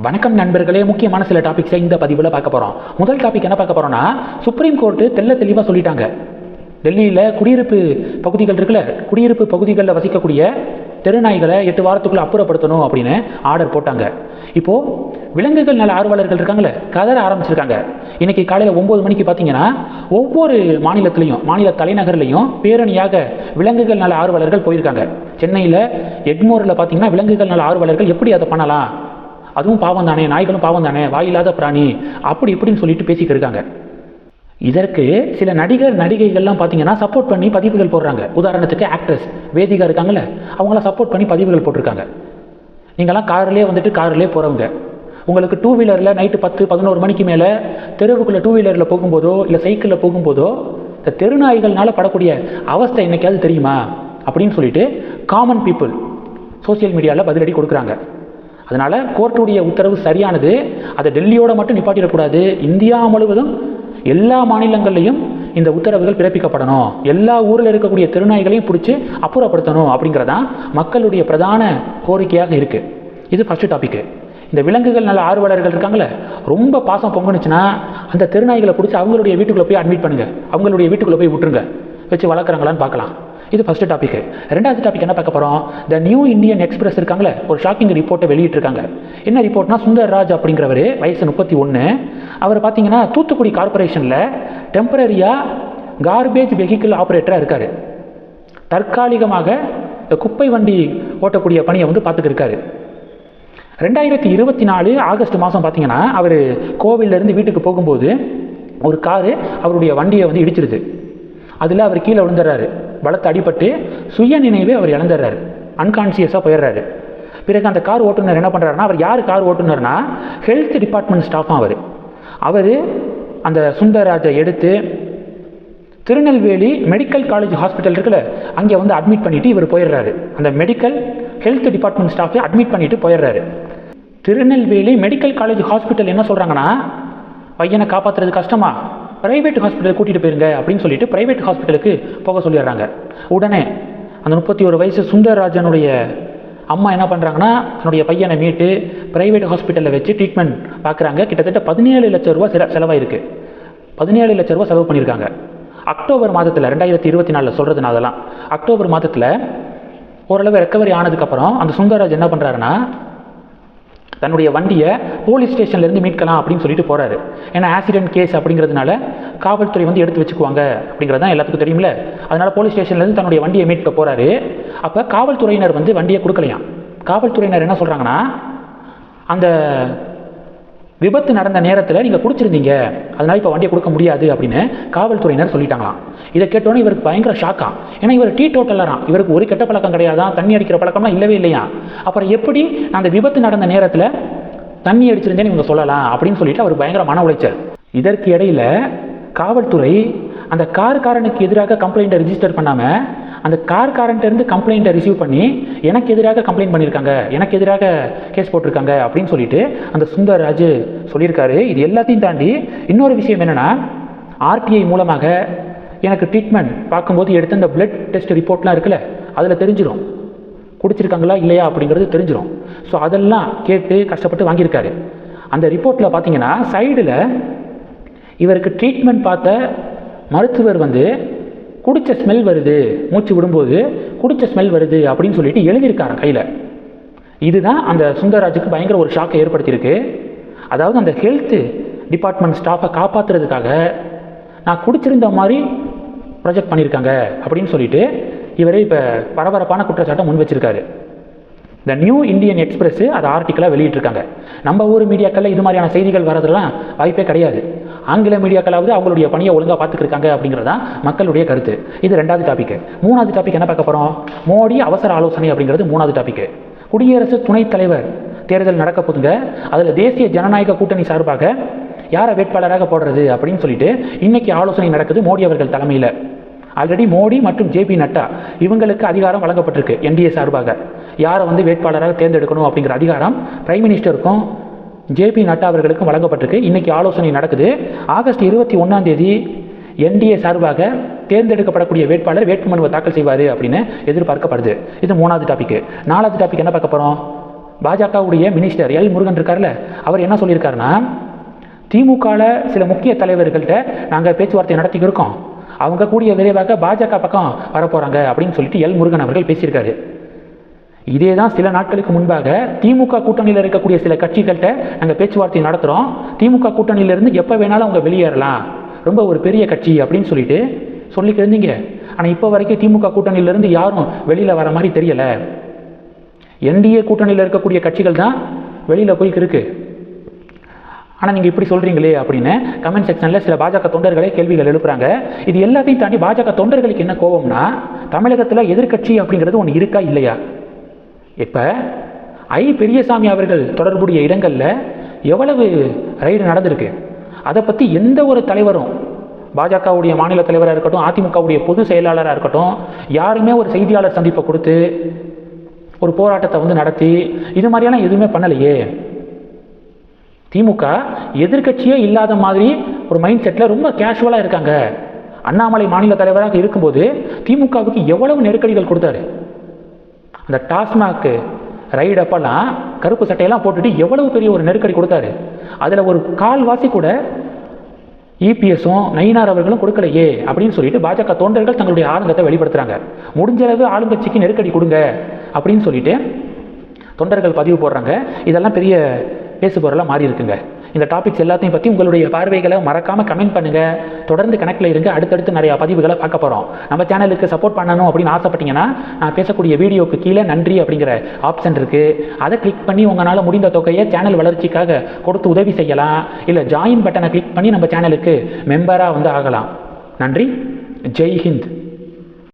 வணக்கம் நண்பர்களே, முக்கியமான சில டாபிக்ஸை இந்த பதிவில் பார்க்க போகிறோம். முதல் டாபிக் என்ன பார்க்க போகிறோம்னா, சுப்ரீம் கோர்ட்டு தெளிவாக சொல்லிட்டாங்க. டெல்லியில் குடியிருப்பு பகுதிகள் இருக்குல்ல, குடியிருப்பு பகுதிகளில் வசிக்கக்கூடிய தெருநாய்களை 8 வாரத்துக்குள்ளே அப்புறப்படுத்தணும் அப்படின்னு ஆர்டர் போட்டாங்க. இப்போது விலங்குகள் நல ஆர்வலர்கள் இருக்காங்களே, கதற ஆரம்பிச்சிருக்காங்க. இன்றைக்கி காலையில் 9 மணிக்கு பார்த்தீங்கன்னா ஒவ்வொரு மாநிலத்திலையும், மாநில தலைநகர்லையும் பேரணியாக விலங்குகள் நல ஆர்வலர்கள் போயிருக்காங்க. சென்னையில் எக்மோரில் பார்த்தீங்கன்னா விலங்குகள் நல ஆர்வலர்கள் எப்படி அதை பண்ணலாம், அதுவும் பாவம் தானே, நாய்களும் பாவம் தானே, வாயில்லாத பிராணி, அப்படி இப்படின்னு சொல்லிட்டு பேசிக்கிட்டு இருக்காங்க. இதற்கு சில நடிகைகள்லாம் பார்த்தீங்கன்னா சப்போர்ட் பண்ணி பதிவுகள் போடுறாங்க. உதாரணத்துக்கு ஆக்ட்ரஸ் வேதிகா இருக்காங்கல்ல, அவங்களாம் சப்போர்ட் பண்ணி பதிவுகள் போட்டிருக்காங்க. நீங்களாம் கார்லேயே போகிறவங்க, உங்களுக்கு 2 வீலரில் நைட்டு 10-11 மணிக்கு மேலே தெருவுக்குள்ளே 2 வீலரில் போகும்போதோ இல்லை சைக்கிளில் போகும்போதோ இந்த தெருநாய்கள்னால படக்கூடிய அவஸ்தை என்னைக்காவது தெரியுமா அப்படின்னு சொல்லிட்டு காமன் பீப்புள் சோசியல் மீடியாவில் பதிலடி கொடுக்குறாங்க. அதனால் கோர்ட்டுடைய உத்தரவு சரியானது. அதை டெல்லியோடு மட்டும் நிப்பாட்டிடக்கூடாது, இந்தியா முழுவதும் எல்லா மாநிலங்கள்லையும் இந்த உத்தரவுகள் பிறப்பிக்கப்படணும். எல்லா ஊரில் இருக்கக்கூடிய தெருநாய்களையும் பிடிச்சி அப்புறப்படுத்தணும் அப்படிங்கிறதான் மக்களுடைய பிரதான கோரிக்கையாக இருக்குது. இது ஃபஸ்ட்டு டாபிக்கு. இந்த விலங்குகள் நல்ல ஆர்வலர்கள் இருக்காங்களே, ரொம்ப பாசம் பொங்குனுச்சுன்னா அந்த தெருநாய்களை பிடிச்சி அவங்களுடைய வீட்டுக்குள்ளே போய் அட்மிட் பண்ணுங்கள், அவங்களுடைய வீட்டுக்குள்ளே போய் விட்டுருங்க, வச்சு வளர்க்குறாங்களான்னு பார்க்கலாம். இது ஃபஸ்ட்டு டாபிக். ரெண்டாவது டாபிக் என்ன பார்க்க போகிறோம், த நியூ இந்தியன் எக்ஸ்பிரஸ் இருக்காங்களே, ஒரு ஷாக்கிங் ரிப்போர்ட்டை வெளியிட்டிருக்காங்க. என்ன ரிப்போர்ட்னா, சுந்தர் ராஜ் அப்படிங்கிறவர், வயசு 31, அவர் பார்த்தீங்கன்னா தூத்துக்குடி கார்பரேஷனில் டெம்பரரியாக கார்பேஜ் வெஹிக்கிள் ஆப்ரேட்டராக இருக்கார். தற்காலிகமாக இந்த குப்பை வண்டி ஓட்டக்கூடிய பணியை பார்த்துக்கிருக்காரு. 2024 ஆகஸ்ட் மாதம் பார்த்தீங்கன்னா அவர் கோவிலிருந்து வீட்டுக்கு போகும்போது ஒரு காரு அவருடைய வண்டியை இடிச்சிருது. அதில் அவர் கீழே விழுந்துடுறாரு. பலத்தை அடிபட்டு சுய நினைவே அவர் இழந்துடுறாரு, அன்கான்சியஸாக போயிடுறாரு. பிறகு அந்த கார் ஓட்டுநர் என்ன பண்ணுறாருன்னா, அவர் யார் கார் ஓட்டுநர்னா ஹெல்த் டிபார்ட்மெண்ட் ஸ்டாஃபாக அவர் அந்த சுந்தரராஜை எடுத்து திருநெல்வேலி மெடிக்கல் காலேஜ் ஹாஸ்பிட்டல் இருக்குல்ல, அங்கே அட்மிட் பண்ணிவிட்டு இவர் போயிடுறாரு. அந்த மெடிக்கல் ஹெல்த் டிபார்ட்மெண்ட் ஸ்டாஃபை அட்மிட் பண்ணிவிட்டு போயிடுறாரு. திருநெல்வேலி மெடிக்கல் காலேஜ் ஹாஸ்பிட்டல் என்ன சொல்கிறாங்கன்னா, பையனை காப்பாற்றுறது கஷ்டமா, ப்ரைவேட் ஹாஸ்பிட்டல் கூட்டிகிட்டு போயிருங்க அப்படின்னு சொல்லிட்டு ப்ரைவேட் ஹாஸ்பிட்டலுக்கு போக சொல்லிடுறாங்க. உடனே அந்த 31 வயசு சுந்தரராஜனுடைய அம்மா என்ன பண்ணுறாங்கன்னா, தன்னுடைய பையனை மீட்டு ப்ரைவேட் ஹாஸ்பிட்டலில் வச்சு ட்ரீட்மெண்ட் பார்க்குறாங்க. கிட்டத்தட்ட 17 லட்சம் ரூபா செலவாயிருக்கு. 17 லட்சம் ரூபா செலவு பண்ணியிருக்காங்க. அக்டோபர் மாதத்தில் 2024 சொல்கிறது நான், அதெல்லாம் அக்டோபர் மாதத்தில் ஓரளவு ரெக்கவரி ஆனதுக்கப்புறம் அந்த சுந்தரராஜ் என்ன பண்ணுறாருன்னா, தன்னுடைய வண்டியை போலீஸ் ஸ்டேஷன்லேருந்து மீட்கலாம் அப்படின்னு சொல்லிட்டு போகிறாரு. ஏன்னா ஆக்சிடென்ட் கேஸ் அப்படிங்கிறதுனால காவல்துறை எடுத்து வச்சுக்குவாங்க அப்படிங்கிறது தான் எல்லாத்துக்கும் தெரியுமில்ல. அதனால் போலீஸ் ஸ்டேஷன்லேருந்து தன்னுடைய வண்டியை மீட்க போகிறாரு. அப்போ காவல்துறையினர் வண்டியை கொடுக்கலையாம். காவல்துறையினர் என்ன சொல்கிறாங்கன்னா, அந்த விபத்து நடந்த நேரத்தில் நீங்கள் குடிச்சிருந்தீங்க, அதனால் இப்போ வண்டியை கொடுக்க முடியாது அப்படின்னு காவல்துறையினர் சொல்லிட்டாங்களாம். இதை கேட்டோன்னே இவருக்கு பயங்கர ஷாக்காக. ஏன்னா இவர் டீ டோட்டலரான், இவருக்கு ஒரு கெட்ட பழக்கம் கிடையாதான், தண்ணி அடிக்கிற பழக்கம்லாம் இல்லவே இல்லையா. அப்புறம் எப்படி அந்த விபத்து நடந்த நேரத்தில் தண்ணி அடிச்சிருந்தேன்னு இவங்க சொல்லலாம் அப்படின்னு சொல்லிட்டு அவர் பயங்கர மன உளைச்சல். இதற்கு இடையில் காவல்துறை அந்த காருக்காரனுக்கு எதிராக கம்ப்ளைண்ட்டை ரிஜிஸ்டர் பண்ணாமல் அந்த கார்காரன்ட்டேருந்து கம்ப்ளைண்ட்டை ரிசீவ் பண்ணி எனக்கு எதிராக கம்ப்ளைண்ட் பண்ணியிருக்காங்க, எனக்கு எதிராக கேஸ் போட்டிருக்காங்க அப்படின்னு சொல்லிட்டு அந்த சுந்தர்ராஜ் சொல்லியிருக்காரு. இது எல்லாத்தையும் தாண்டி இன்னொரு விஷயம் என்னென்னா, ஆர்டிஐ மூலமாக எனக்கு ட்ரீட்மெண்ட் பார்க்கும்போது எடுத்த இந்த பிளட் டெஸ்ட் ரிப்போர்ட்லாம் இருக்குல்ல, அதில் தெரிஞ்சிடும் குடிச்சிருக்காங்களா இல்லையா அப்படிங்கிறது தெரிஞ்சிடும். ஸோ அதெல்லாம் கேட்டு கஷ்டப்பட்டு வாங்கியிருக்காரு. அந்த ரிப்போர்ட்டில் பார்த்தீங்கன்னா சைடில் இவருக்கு ட்ரீட்மெண்ட் பார்த்த மருத்துவர் குடிச்ச ஸ்மெல் வருது, மூச்சு விடும்போது குடிச்ச ஸ்மெல் வருது அப்படின்னு சொல்லிட்டு எழுதியிருக்காரு கையில். இதுதான் அந்த சுந்தரராஜுக்கு பயங்கர ஒரு ஷாக்கை ஏற்படுத்தியிருக்கு. அதாவது அந்த ஹெல்த் டிபார்ட்மெண்ட் ஸ்டாஃபை காப்பாற்றுறதுக்காக நான் குடிச்சிருந்த மாதிரி ப்ரொஜெக்ட் பண்ணியிருக்காங்க அப்படின்னு சொல்லிட்டு இவரே இப்போ பரபரப்பான குற்றச்சாட்டை முன் வச்சிருக்காரு. த நியூ இந்தியன் எக்ஸ்பிரஸ் அது ஆர்டிக்கலாக வெளியிட்டிருக்காங்க. நம்ம ஊர் மீடியாக்களில் இது மாதிரியான செய்திகள் வரதெல்லாம் வாய்ப்பே கிடையாது. ஆங்கில மீடியாக்களாவது அவங்களுடைய பணியை ஒழுங்காக பார்த்துக்கிருக்காங்க அப்படிங்கிறதான் மக்களுடைய கருத்து. இது ரெண்டாவது டாபிக். மூணாவது டாபிக் என்ன பார்க்க போகிறோம், மோடி அவசர ஆலோசனை அப்படிங்கிறது மூணாவது டாபிக். குடியரசு துணைத் தலைவர் தேர்தல் நடக்க போதுங்க. அதில் தேசிய ஜனநாயக கூட்டணி சார்பாக யாரை வேட்பாளராக போடுறது அப்படின்னு சொல்லிட்டு இன்னைக்கு ஆலோசனை நடக்குது மோடி அவர்கள் தலைமையில். ஆல்ரெடி மோடி மற்றும் ஜேபி நட்டா இவங்களுக்கு அதிகாரம் வழங்கப்பட்டிருக்கு. என்டிஏ சார்பாக யாரை வேட்பாளராக தேர்ந்தெடுக்கணும் அப்படிங்கிற அதிகாரம் பிரைம் மினிஸ்டருக்கும் ஜேபி நட்டா அவர்களுக்கும் வழங்கப்பட்டிருக்கு. இன்றைக்கி ஆலோசனை நடக்குது. ஆகஸ்ட் 21 என்டிஏ சார்பாக தேர்ந்தெடுக்கப்படக்கூடிய வேட்பாளர் வேட்புமனுவை தாக்கல் செய்வார் அப்படின்னு எதிர்பார்க்கப்படுது. இது மூணாவது டாபிக். நாலாவது டாபிக் என்ன பார்க்க போகிறோம், பாஜகவுடைய மினிஸ்டர் எல் முருகன் இருக்கார்ல, அவர் என்ன சொல்லியிருக்காருன்னா, திமுகவில் சில முக்கிய தலைவர்கள்ட்ட நாங்கள் பேச்சுவார்த்தை நடத்திக்கிருக்கோம், அவங்க கூடிய விரைவாக பாஜக பக்கம் வரப்போகிறாங்க அப்படின்னு சொல்லிட்டு எல் முருகன் அவர்கள் பேசியிருக்காரு. இதே தான் சில நாட்களுக்கு முன்பாக திமுக கூட்டணியில் இருக்கக்கூடிய சில கட்சிகள்கிட்ட நாங்கள் பேச்சுவார்த்தை நடத்துகிறோம், திமுக கூட்டணியிலேருந்து எப்போ வேணாலும் அவங்க வெளியேறலாம், ரொம்ப ஒரு பெரிய கட்சி அப்படின்னு சொல்லிட்டு இருந்தீங்க. ஆனால் இப்போ வரைக்கும் திமுக கூட்டணியிலேருந்து யாரும் வெளியில் வர மாதிரி தெரியலை. என்டிஏ கூட்டணியில் இருக்கக்கூடிய கட்சிகள் தான் வெளியில் போய்க்கு இருக்கு. ஆனால் நீங்கள் இப்படி சொல்கிறீங்களே அப்படின்னு கமெண்ட் செக்ஷனில் சில பாஜக தொண்டர்களே கேள்விகள் எழுப்புறாங்க. இது எல்லாத்தையும் தாண்டி பாஜக தொண்டர்களுக்கு என்ன கோபம்னா, தமிழகத்தில் எதிர்க்கட்சி அப்படிங்கிறது ஒன்று இருக்கா இல்லையா? இப்போ பெரியசாமி அவர்கள் தொடர்புடைய இடங்களில் எவ்வளவு ரைடு நடந்திருக்கு, அதை பற்றி எந்த ஒரு தலைவரும், பாஜகவுடைய மாநில தலைவராக இருக்கட்டும், அதிமுகவுடைய பொது செயலாளராக இருக்கட்டும், யாருமே ஒரு செய்தியாளர் சந்திப்பை கொடுத்து ஒரு போராட்டத்தை நடத்தி இது மாதிரியெல்லாம் எதுவுமே பண்ணலையே. திமுக எதிர்க்கட்சியே இல்லாத மாதிரி ஒரு மைண்ட் செட்டில் ரொம்ப கேஷுவலாக இருக்காங்க. அண்ணாமலை மாநில தலைவராக இருக்கும்போது திமுகவுக்கு எவ்வளவு நெருக்கடிகள் கொடுத்தாரு. அந்த டாஸ்மாக் ரைடு அப்பெல்லாம் கருப்பு சட்டையெல்லாம் போட்டுட்டு எவ்வளவு பெரிய ஒரு நெருக்கடி கொடுத்தாரு. அதில் ஒரு கால்வாசி கூட இபிஎஸும் நயினார் அவர்களும் கொடுக்கலையே அப்படின்னு சொல்லிட்டு பாஜக தொண்டர்கள் தங்களுடைய ஆதங்கத்தை வெளிப்படுத்துகிறாங்க. முடிஞ்சளவு ஆளுங்கட்சிக்கு நெருக்கடி கொடுங்க அப்படின்னு சொல்லிட்டு தொண்டர்கள் பதிவு போடுறாங்க. இதெல்லாம் பெரிய பேசுபொருளாக மாறி இருக்குங்க. இந்த டாபிக்ஸ் எல்லாத்தையும் பற்றி உங்களுடைய பார்வைகளை மறக்காமல் கமெண்ட் பண்ணுங்கள். தொடர்ந்து கனெக்டில் இருங்க. அடுத்தடுத்து நிறையா பதிவுகளை பார்க்க போகிறோம். நம்ம சேனலுக்கு சப்போர்ட் பண்ணணும் அப்படின்னு ஆசைப்பட்டீங்கன்னா நான் பேசக்கூடிய வீடியோக்கு கீழே நன்றி அப்படிங்கிற ஆப்ஷன் இருக்குது. அதை கிளிக் பண்ணி உங்களால் முடிந்த தொகையை சேனல் வளர்ச்சிக்காக கொடுத்து உதவி செய்யலாம். இல்லை ஜாயின் பட்டனை கிளிக் பண்ணி நம்ம சேனலுக்கு மெம்பராக ஆகலாம். நன்றி. ஜெய் ஹிந்த்.